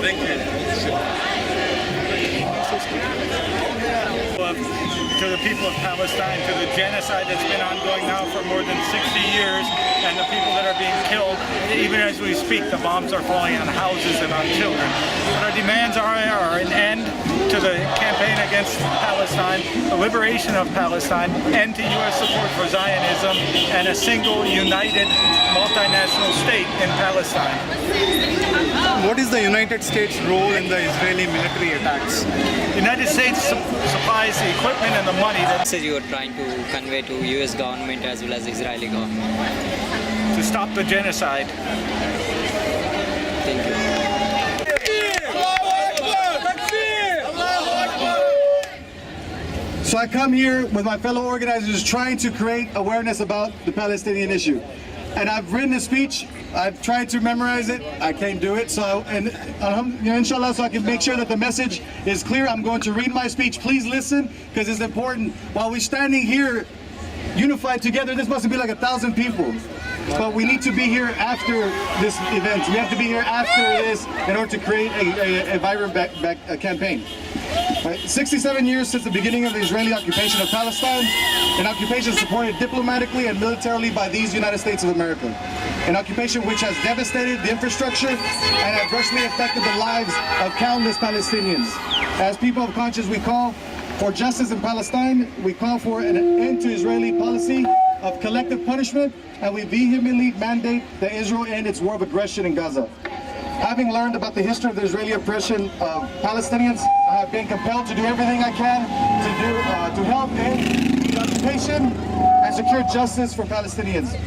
Thank you. To the people of Palestine, to the genocide that's been ongoing now for more than 60 years, and the people that are being killed. Even as we speak, the bombs are falling on houses and on children. But our demands are an end to the campaign against Palestine, the liberation of Palestine, end to U.S. support for Zionism, and a single, united, multinational state in Palestine. What is the United States' role in the Israeli military attacks? The United States supplies the equipment and the money that message you are trying to convey to U.S. government as well as Israeli government? To stop the genocide. Thank you. So I come here with my fellow organizers trying to create awareness about the Palestinian issue. And I've written a speech. I've tried to memorize it. I can't do it. So, inshallah, so I can make sure that the message is clear, I'm going to read my speech. Please listen, because it's important. While we're standing here unified together, this must be like 1,000 people. But we need to be here after this event. We have to be here after this in order to create a vibrant campaign. Right. 67 years since the beginning of the Israeli occupation of Palestine, an occupation supported diplomatically and militarily by these United States of America. An occupation which has devastated the infrastructure and adversely affected the lives of countless Palestinians. As people of conscience, we call for justice in Palestine. We call for an end to Israeli policy of collective punishment, and we vehemently mandate that Israel end its war of aggression in Gaza. Having learned about the history of the Israeli oppression of Palestinians, I have been compelled to do everything I can to help end the occupation and secure justice for Palestinians.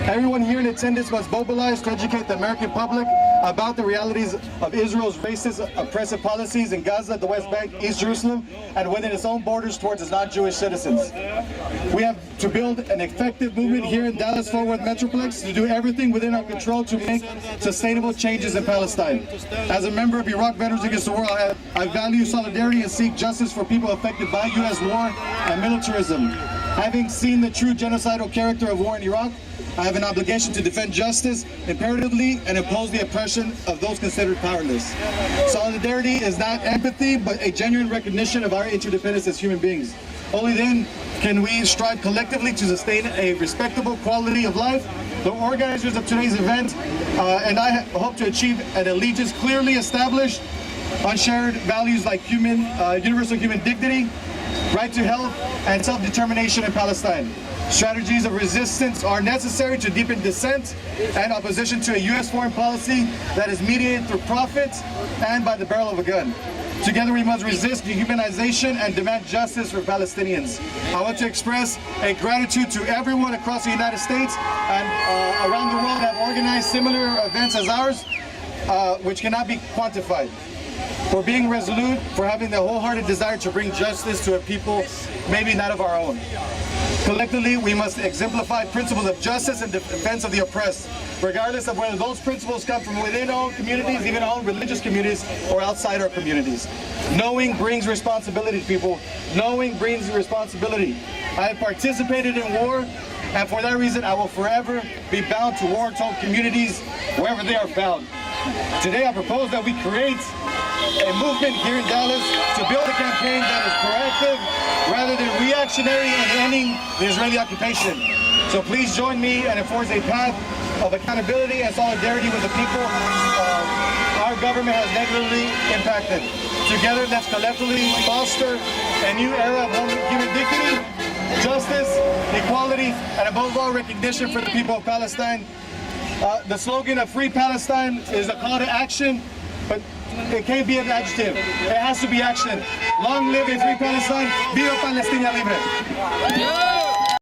Everyone here in attendance must mobilize to educate the American public about the realities of Israel's racist, oppressive policies in Gaza, the West Bank, East Jerusalem, and within its own borders towards its non-Jewish citizens. We have to build an effective movement here in Dallas-Fort Worth Metroplex to do everything within our control to make sustainable changes in Palestine. As a member of Iraq Veterans Against the War, I value solidarity and seek justice for people affected by U.S. war and militarism. Having seen the true genocidal character of war in Iraq, I have an obligation to defend justice imperatively and oppose the oppression of those considered powerless. Solidarity is not empathy, but a genuine recognition of our interdependence as human beings. Only then can we strive collectively to sustain a respectable quality of life. The organizers of today's event and I hope to achieve an allegiance clearly established on shared values like universal human dignity, right to health, and self-determination in Palestine. Strategies of resistance are necessary to deepen dissent and opposition to a U.S. foreign policy that is mediated through profit and by the barrel of a gun. Together we must resist dehumanization and demand justice for Palestinians. I want to express a gratitude to everyone across the United States and around the world that have organized similar events as ours, which cannot be quantified. For being resolute, for having the wholehearted desire to bring justice to a people maybe not of our own. Collectively, we must exemplify principles of justice and defense of the oppressed, regardless of whether those principles come from within our own communities, even our own religious communities, or outside our communities. Knowing brings responsibility to people. Knowing brings responsibility. I have participated in war, and for that reason, I will forever be bound to war-torn communities wherever they are found. Today, I propose that we create a movement here in Dallas to build a campaign that is proactive rather than reactionary in ending the Israeli occupation. So please join me and enforce a path of accountability and solidarity with the people our government has negatively impacted. Together, let's collectively foster a new era of human dignity, justice, equality, and above all, recognition for the people of Palestine. The slogan of Free Palestine is a call to action, but it can't be an adjective. It has to be action. Long live a free Palestine. Viva Palestina Libre.